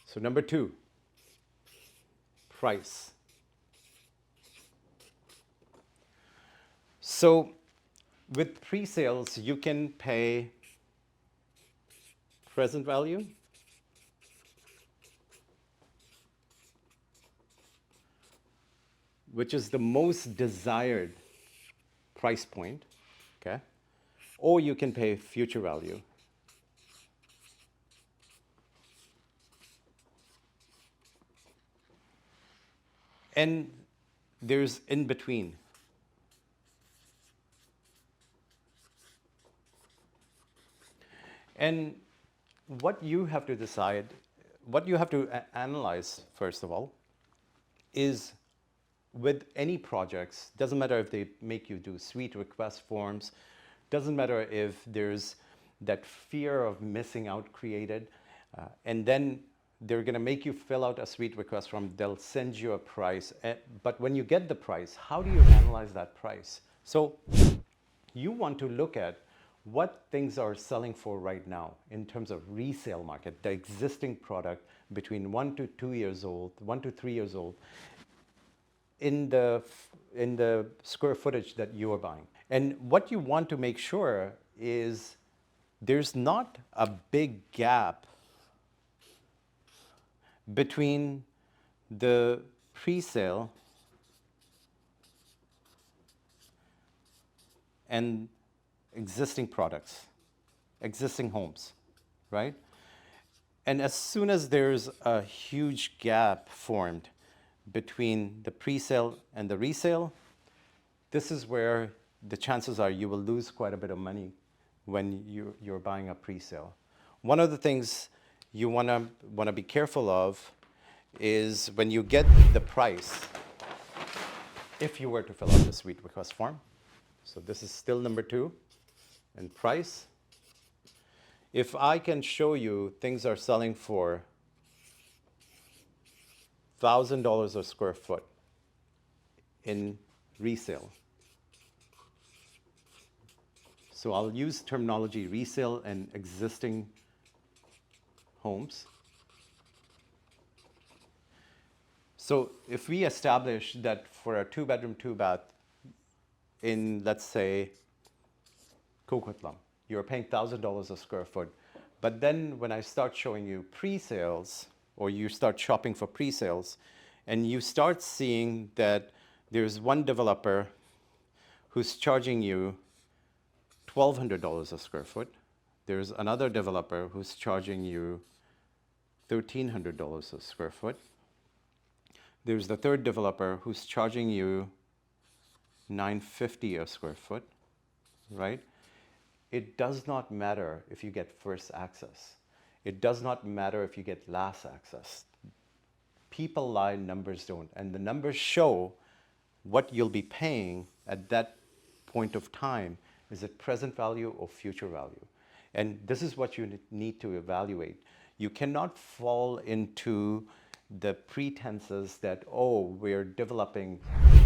So number 2, price. So with pre-sales, you can pay present value, which is the most desired price point, okay? Or you can pay future value. And there's in between. And what you have to decide, what you have to analyze, first of all, is with any projects, doesn't matter if they make you do suite request forms, doesn't matter if there's that fear of missing out created, and then they're going to make you fill out a suite request form, they'll send you a price, but when you get the price, how do you analyze that price? So you want to look at what things are selling for right now in terms of resale market, the existing product between 1 to 2 years old, 1 to 3 years old, in the square footage that you are buying. And what you want to make sure is there's not a big gap between the pre-sale and existing products, existing homes, right? And as soon as there's a huge gap formed between the pre-sale and the resale, this is where the chances are you will lose quite a bit of money when you're buying a pre-sale. One of the things you wanna be careful of is when you get the price, if you were to fill out the suite request form. So this is still number 2, and price. If I can show you things are selling for $1,000 a square foot in resale. So I'll use terminology resale and existing homes. So if we establish that for a 2-bedroom, 2-bath in, let's say, Coquitlam, you're paying $1,000 a square foot. But then when I start showing you pre-sales, or you start shopping for pre-sales, and you start seeing that there's one developer who's charging you $1,200 a square foot. There's another developer who's charging you $1,300 a square foot. There's the third developer who's charging you $950 a square foot, right? It does not matter if you get first access. It does not matter if you get last access. People lie, numbers don't. And the numbers show what you'll be paying at that point of time. Is it present value or future value? And this is what you need to evaluate. You cannot fall into the pretenses that, oh, we're developing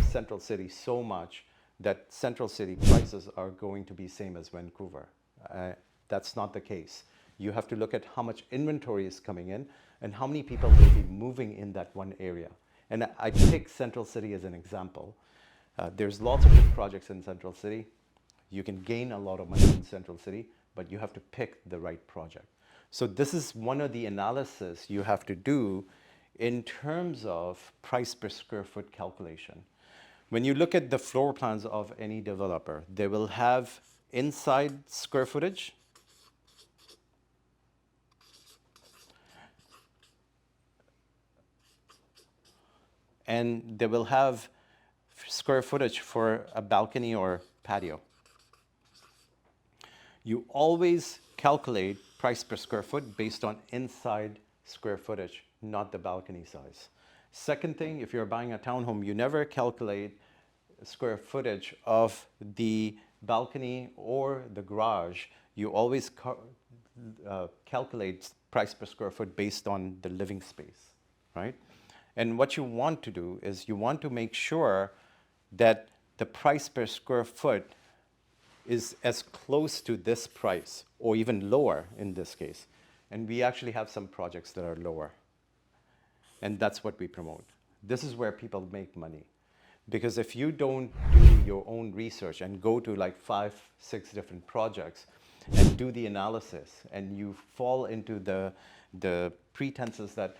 Central City so much that Central City prices are going to be same as Vancouver. That's not the case. You have to look at how much inventory is coming in and how many people will be moving in that one area. And I take Central City as an example. There's lots of good projects in Central City. You can gain a lot of money in Central City, but you have to pick the right project. So this is one of the analysis you have to do in terms of price per square foot calculation. When you look at the floor plans of any developer, they will have inside square footage, and they will have square footage for a balcony or patio. You always calculate price per square foot based on inside square footage, not the balcony size. Second thing, if you're buying a townhome, you never calculate square footage of the balcony or the garage. You always calculate price per square foot based on the living space, right? And what you want to do is you want to make sure that the price per square foot is as close to this price or even lower in this case. And we actually have some projects that are lower. And that's what we promote. This is where people make money. Because if you don't do your own research and go to like 5, 6 different projects and do the analysis, and you fall into the pretenses that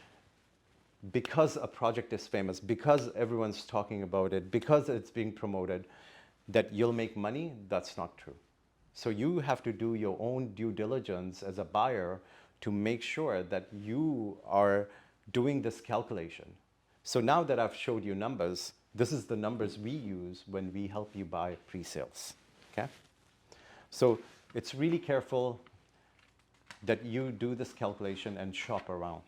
because a project is famous, because everyone's talking about it, because it's being promoted, that you'll make money, that's not true. So you have to do your own due diligence as a buyer to make sure that you are doing this calculation. So now that I've showed you numbers, this is the numbers we use when we help you buy pre-sales, okay? So it's really careful that you do this calculation and shop around.